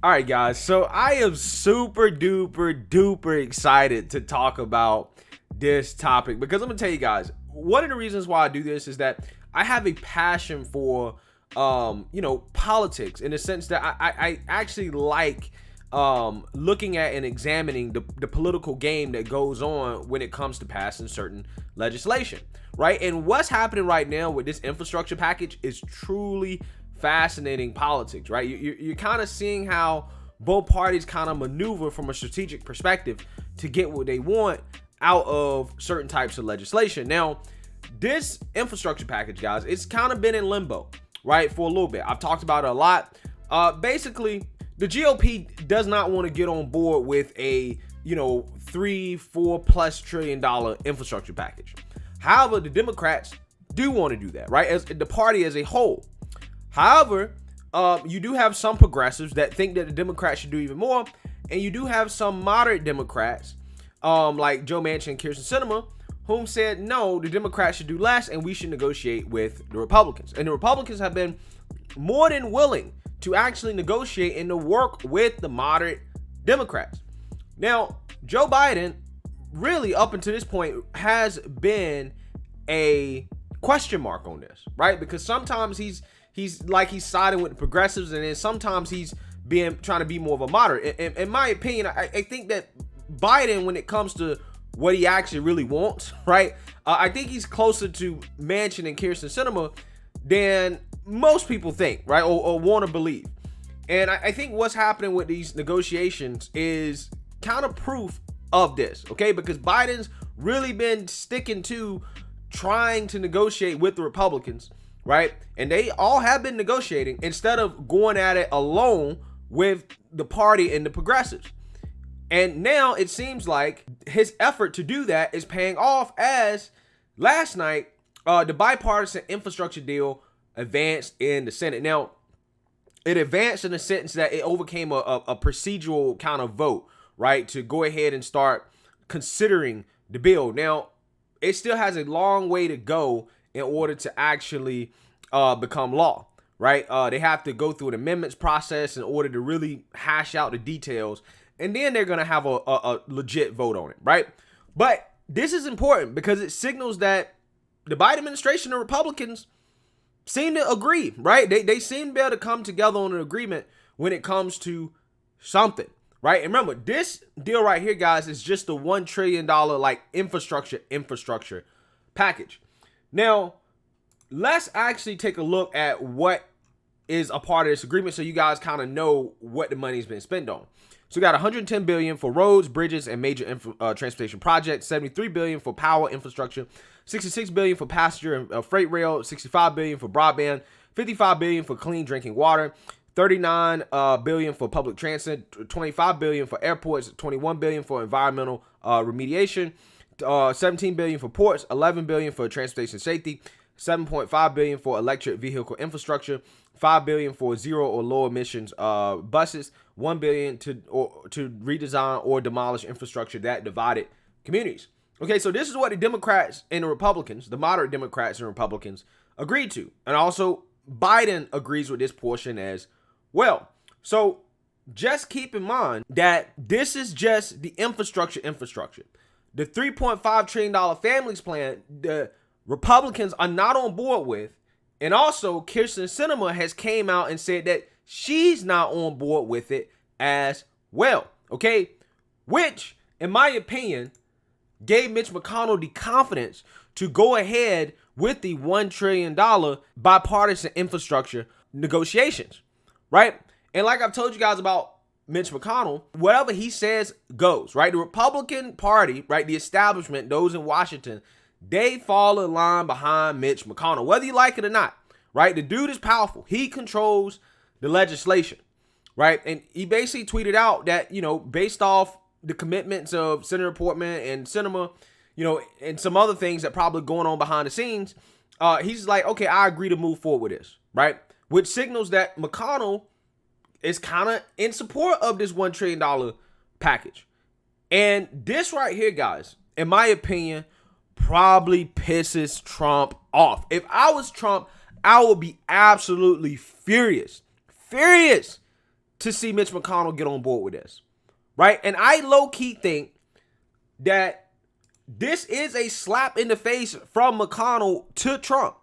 All right, guys. So I am super duper excited to talk about this topic because I'm gonna tell you guys, one of the reasons why I do this is that I have a passion for, politics, in the sense that I actually like looking at and examining the political game that goes on when it comes to passing certain legislation, right? And what's happening right now with this infrastructure package is truly fascinating politics, right? You're kind of seeing how both parties kind of maneuver from a strategic perspective to get what they want out of certain types of legislation. Now, this infrastructure package, guys, it's kind of been in limbo, right, for a little bit. I've talked about it a lot. Basically, the GOP does not want to get on board with a, $3-4+ trillion infrastructure package. However, the Democrats do want to do that, right, as the party as a whole. However, you do have some progressives that think that the Democrats should do even more, and you do have some moderate Democrats, like Joe Manchin and Kyrsten Sinema, whom said no, the Democrats should do less, and we should negotiate with the Republicans. And the Republicans have been more than willing to actually negotiate and to work with the moderate Democrats. Now, Joe Biden, really up until this point, has been a question mark on this, right? Because sometimes he's siding with the progressives, and then sometimes he's trying to be more of a moderate. In my opinion, I think that Biden, when it comes to what he actually really wants, right, I think he's closer to Manchin and Kyrsten Sinema than most people think, right, or want to believe. And I think what's happening with these negotiations is kind of proof of this, okay? Because Biden's really been sticking to trying to negotiate with the Republicans, right? And they all have been negotiating instead of going at it alone with the party and the progressives. And now it seems like his effort to do that is paying off, as last night, the bipartisan infrastructure deal advanced in the Senate. Now, it advanced in the sense that it overcame a procedural kind of vote, right, to go ahead and start considering the bill. Now, it still has a long way to go in order to actually become law, right? They have to go through an amendments process in order to really hash out the details, and then they're going to have a legit vote on it, right? But this is important because it signals that the Biden administration and Republicans seem to agree, right? They seem to be able to come together on an agreement when it comes to something, right? And remember, this deal right here, guys, is just the $1 trillion infrastructure package. Now, let's actually take a look at what is a part of this agreement so you guys kind of know what the money's been spent on. So we got $110 billion for roads, bridges, and major transportation projects, $73 billion for power infrastructure, $66 billion for passenger and freight rail, $65 billion for broadband, $55 billion for clean drinking water, $39 billion for public transit, $25 billion for airports, $21 billion for environmental remediation, $17 billion for ports, $11 billion for transportation safety, $7.5 billion for electric vehicle infrastructure, $5 billion for zero or low emissions buses, $1 billion to redesign or demolish infrastructure that divided communities. Okay, so this is what the Democrats and the Republicans, the moderate Democrats and Republicans, agreed to. And also, Biden agrees with this portion as well. So just keep in mind that this is just the infrastructure. The $3.5 trillion families plan, the Republicans are not on board with. And also, Kyrsten Sinema has came out and said that she's not on board with it as well. Okay, which, in my opinion, gave Mitch McConnell the confidence to go ahead with the $1 trillion bipartisan infrastructure negotiations, right? And like I've told you guys about Mitch McConnell, whatever he says goes, right? The Republican Party, right, the establishment, those in Washington, they fall in line behind Mitch McConnell, whether you like it or not, right? The dude is powerful. He controls the legislation, right? And he basically tweeted out that, based off the commitments of Senator Portman and Sinema, and some other things that probably going on behind the scenes, he's like, okay, I agree to move forward with this, right? Which signals that McConnell is kind of in support of this $1 trillion package. And this right here, guys, in my opinion, probably pisses Trump off. If I was Trump, I would be absolutely furious to see Mitch McConnell get on board with this, right? And I low-key think that this is a slap in the face from McConnell to Trump.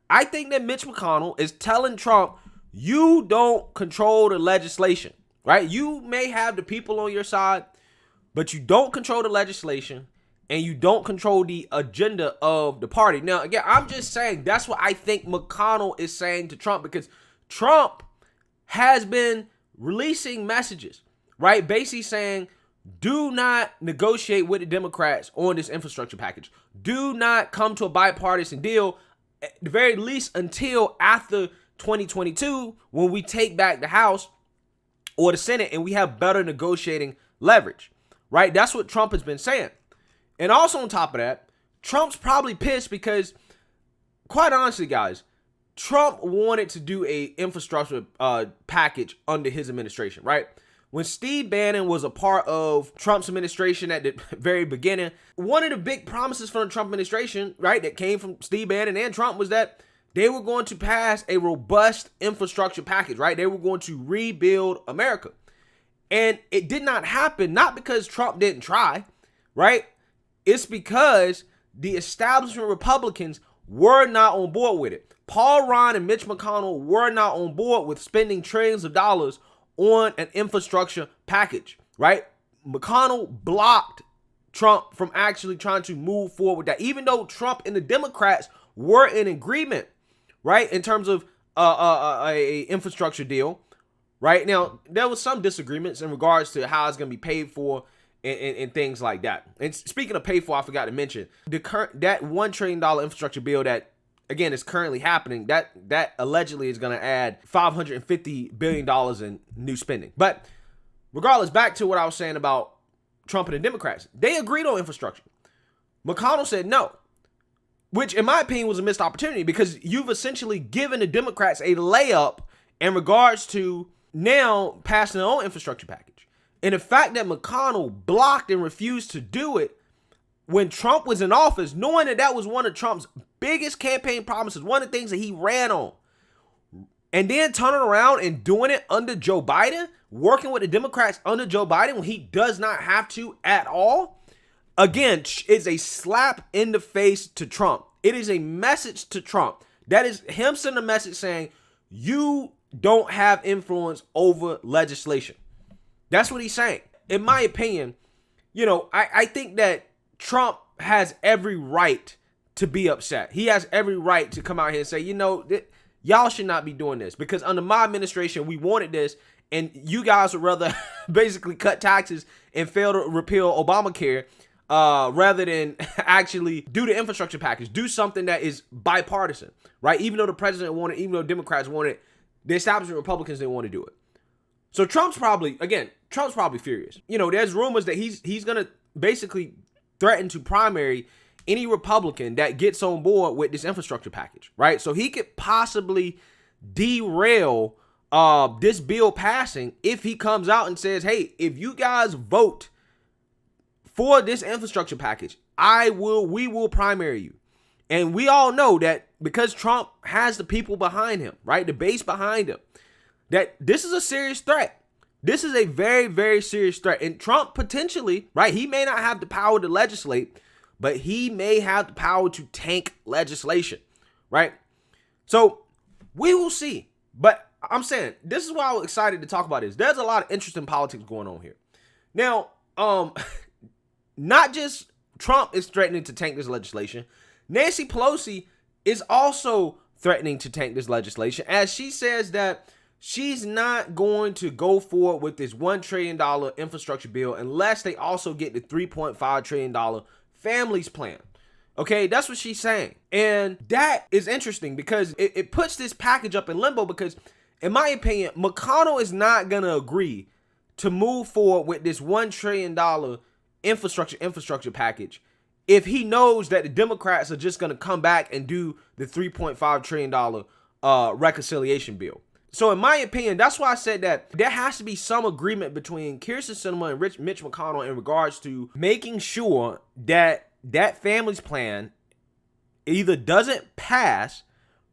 I think that Mitch McConnell is telling Trump, you don't control the legislation, right? You may have the people on your side, but you don't control the legislation and you don't control the agenda of the party. Now, again, I'm just saying that's what I think McConnell is saying to Trump, because Trump has been releasing messages, right? Basically saying, do not negotiate with the Democrats on this infrastructure package. Do not come to a bipartisan deal, at the very least until after 2022, when we take back the House or the Senate and we have better negotiating leverage, right? That's what Trump has been saying. And also on top of that, Trump's probably pissed because, quite honestly, guys, Trump wanted to do a infrastructure package under his administration, right? When Steve Bannon was a part of Trump's administration at the very beginning, one of the big promises from the Trump administration, right, that came from Steve Bannon and Trump was that they were going to pass a robust infrastructure package, right? They were going to rebuild America. And it did not happen, not because Trump didn't try, right? It's because the establishment Republicans were not on board with it. Paul Ryan and Mitch McConnell were not on board with spending trillions of dollars on an infrastructure package, right? McConnell blocked Trump from actually trying to move forward with that, even though Trump and the Democrats were in agreement, right, in terms of a infrastructure deal, right? Now, there was some disagreements in regards to how it's going to be paid for and things like that. And speaking of paid for, I forgot to mention that $1 trillion infrastructure bill that, again, is currently happening, that allegedly is going to add $550 billion in new spending. But regardless, back to what I was saying about Trump and the Democrats. They agreed on infrastructure. McConnell said no, which in my opinion was a missed opportunity, because you've essentially given the Democrats a layup in regards to now passing their own infrastructure package. And the fact that McConnell blocked and refused to do it when Trump was in office, knowing that that was one of Trump's biggest campaign promises, one of the things that he ran on, and then turning around and doing it under Joe Biden, working with the Democrats under Joe Biden when he does not have to at all, again, is a slap in the face to Trump. It is a message to Trump. That is him sending a message saying, you don't have influence over legislation. That's what he's saying. In my opinion, I think that Trump has every right to be upset. He has every right to come out here and say, y'all should not be doing this, because under my administration, we wanted this, and you guys would rather basically cut taxes and fail to repeal Obamacare rather than actually do the infrastructure package, do something that is bipartisan, right? Even though the president wanted, even though Democrats wanted, the establishment Republicans didn't want to do it. So Trump's probably furious. There's rumors that he's going to basically threaten to primary any Republican that gets on board with this infrastructure package, right? So he could possibly derail this bill passing if he comes out and says, hey, if you guys vote for this infrastructure package, we will primary you. And we all know that because Trump has the people behind him, right? The base behind him, that this is a serious threat. This is a very, very serious threat. And Trump potentially, right, he may not have the power to legislate, but he may have the power to tank legislation, right? So we will see. But I'm saying, this is why I was excited to talk about this. There's a lot of interesting politics going on here. Now, not just Trump is threatening to tank this legislation. Nancy Pelosi is also threatening to tank this legislation, as she says that she's not going to go forward with this $1 trillion infrastructure bill unless they also get the $3.5 trillion families plan. Okay, that's what she's saying. And that is interesting because it puts this package up in limbo, because in my opinion, McConnell is not going to agree to move forward with this $1 trillion infrastructure package if he knows that the Democrats are just going to come back and do the $3.5 trillion reconciliation bill. So in my opinion, that's why I said that there has to be some agreement between Kyrsten Sinema and Mitch McConnell in regards to making sure that that family's plan either doesn't pass,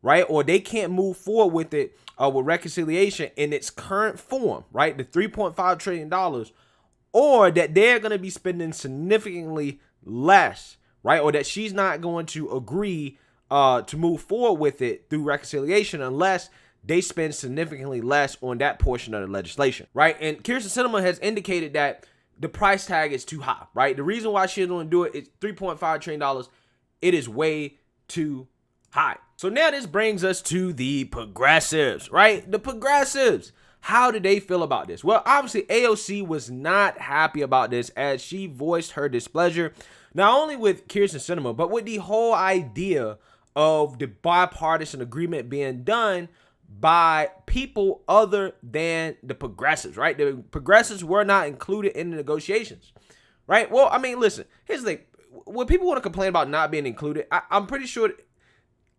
right? Or they can't move forward with it with reconciliation in its current form, right? The $3.5 trillion, or that they're going to be spending significantly less, right? Or that she's not going to agree to move forward with it through reconciliation unless they spend significantly less on that portion of the legislation, right? And Kyrsten Sinema has indicated that the price tag is too high, right? The reason why she doesn't want to do it is $3.5 trillion. It is way too high. So now this brings us to the progressives, right? The progressives. How did they feel about this? Well, obviously AOC was not happy about this as she voiced her displeasure, not only with Kyrsten Sinema, but with the whole idea of the bipartisan agreement being done by people other than the progressives, right? The progressives were not included in the negotiations, right? Well, I mean, listen, here's the thing. When people want to complain about not being included, I'm pretty sure,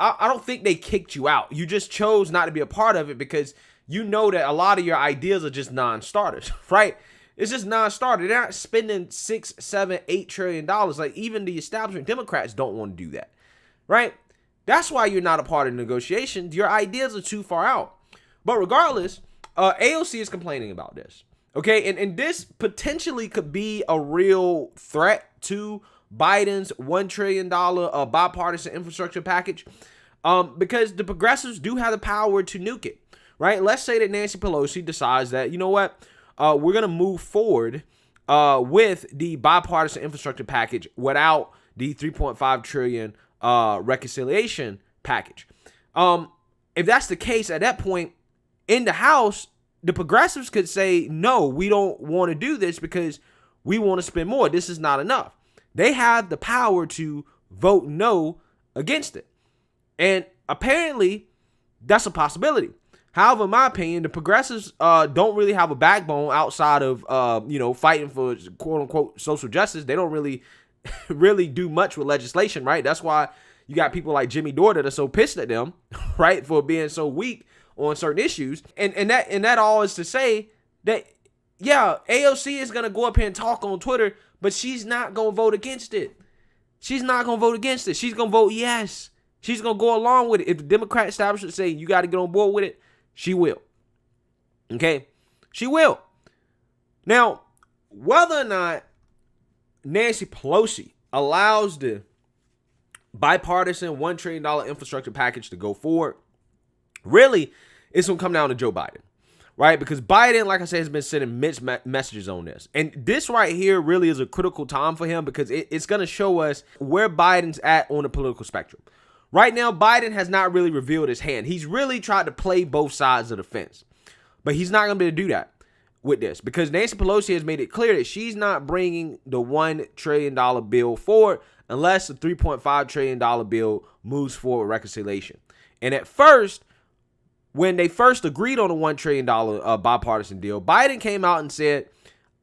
I don't think they kicked you out. You just chose not to be a part of it because you know that a lot of your ideas are just non-starters, right? It's just non-starter. They're not spending $6, $7, $8 trillion. Like even the establishment Democrats don't want to do that, right? That's why you're not a part of the negotiations. Your ideas are too far out. But regardless, AOC is complaining about this, okay? And this potentially could be a real threat to Biden's $1 trillion bipartisan infrastructure package because the progressives do have the power to nuke it, right? Let's say that Nancy Pelosi decides that, you know what, we're going to move forward with the bipartisan infrastructure package without the $3.5 trillion reconciliation package. If that's the case, at that point in the House, the progressives could say, no, we don't want to do this because we want to spend more. This is not enough. They have the power to vote no against it. And apparently that's a possibility. However, in my opinion, the progressives don't really have a backbone outside of, fighting for quote unquote social justice. They don't really do much with legislation, right? That's why you got people like Jimmy Dore that are so pissed at them, right, for being so weak on certain issues. And that all is to say that, yeah, AOC is going to go up here and talk on Twitter, but she's not going to vote against it. She's not going to vote against it. She's going to vote yes. She's going to go along with it. If the Democrat establishment say you got to get on board with it, she will. Okay? She will. Now, whether or not Nancy Pelosi allows the bipartisan $1 trillion infrastructure package to go forward, really, it's going to come down to Joe Biden, right? Because Biden, like I said, has been sending mixed messages on this. And this right here really is a critical time for him because it's going to show us where Biden's at on the political spectrum. Right now, Biden has not really revealed his hand. He's really tried to play both sides of the fence. But he's not going to be able to do that with this because Nancy Pelosi has made it clear that she's not bringing the $1 trillion bill forward unless the $3.5 trillion bill moves forward with reconciliation. And at first, when they first agreed on a $1 trillion bipartisan deal, Biden came out and said,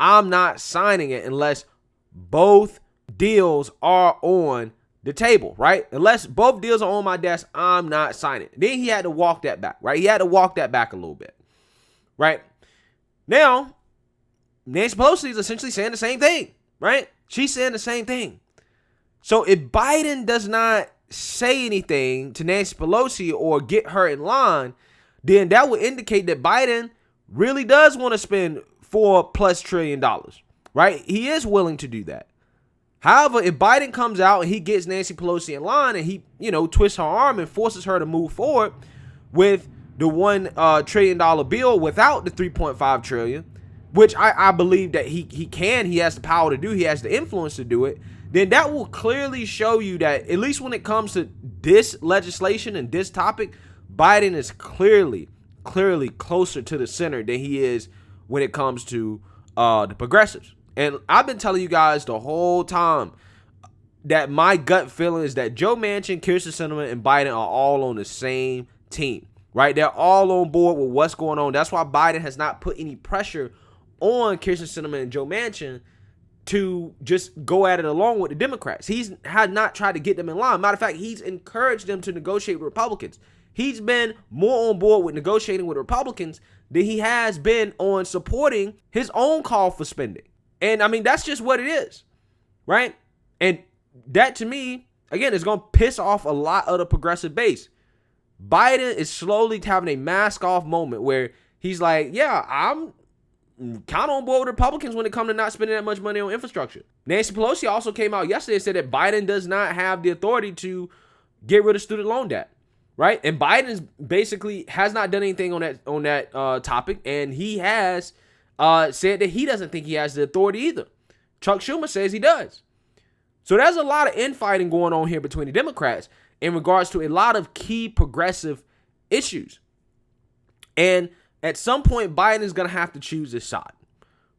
I'm not signing it unless both deals are on the table, right? Unless both deals are on my desk, I'm not signing it. Then he had to walk that back, right? He had to walk that back a little bit, right? Now, Nancy Pelosi is essentially saying the same thing, right? She's saying the same thing. So if Biden does not say anything to Nancy Pelosi or get her in line, then that would indicate that Biden really does want to spend $4+ trillion, right? He is willing to do that. However, if Biden comes out and he gets Nancy Pelosi in line and he, twists her arm and forces her to move forward with the $1 trillion bill without the $3.5 trillion, which I believe that he can, he has the power to do, he has the influence to do it, then that will clearly show you that at least when it comes to this legislation and this topic, Biden is clearly closer to the center than he is when it comes to the progressives. And I've been telling you guys the whole time that my gut feeling is that Joe Manchin, Kyrsten Sinema, and Biden are all on the same team, right? They're all on board with what's going on. That's why Biden has not put any pressure on Kyrsten Sinema and Joe Manchin to just go at it along with the Democrats. He's had not tried to get them in line. Matter of fact, he's encouraged them to negotiate with Republicans. He's been more on board with negotiating with Republicans than he has been on supporting his own call for spending. And I mean, that's just what it is, right? And that to me, again, is going to piss off a lot of the progressive base. Biden is slowly having a mask off moment where he's like, yeah, I'm kind of on board with Republicans when it comes to not spending that much money on infrastructure. Nancy Pelosi also came out yesterday and said that Biden does not have the authority to get rid of student loan debt, right? And Biden basically has not done anything on that topic, and he has said that he doesn't think he has the authority either. Chuck Schumer says he does. So there's a lot of infighting going on here between the Democrats in regards to a lot of key progressive issues. And at some point, Biden is going to have to choose his side,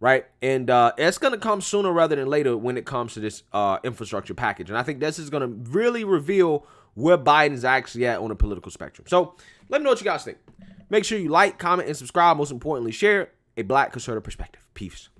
right? And it's going to come sooner rather than later when it comes to this infrastructure package. And I think this is going to really reveal where Biden's actually at on the political spectrum. So let me know what you guys think. Make sure you like, comment, and subscribe. Most importantly, share a Black conservative perspective. Peace.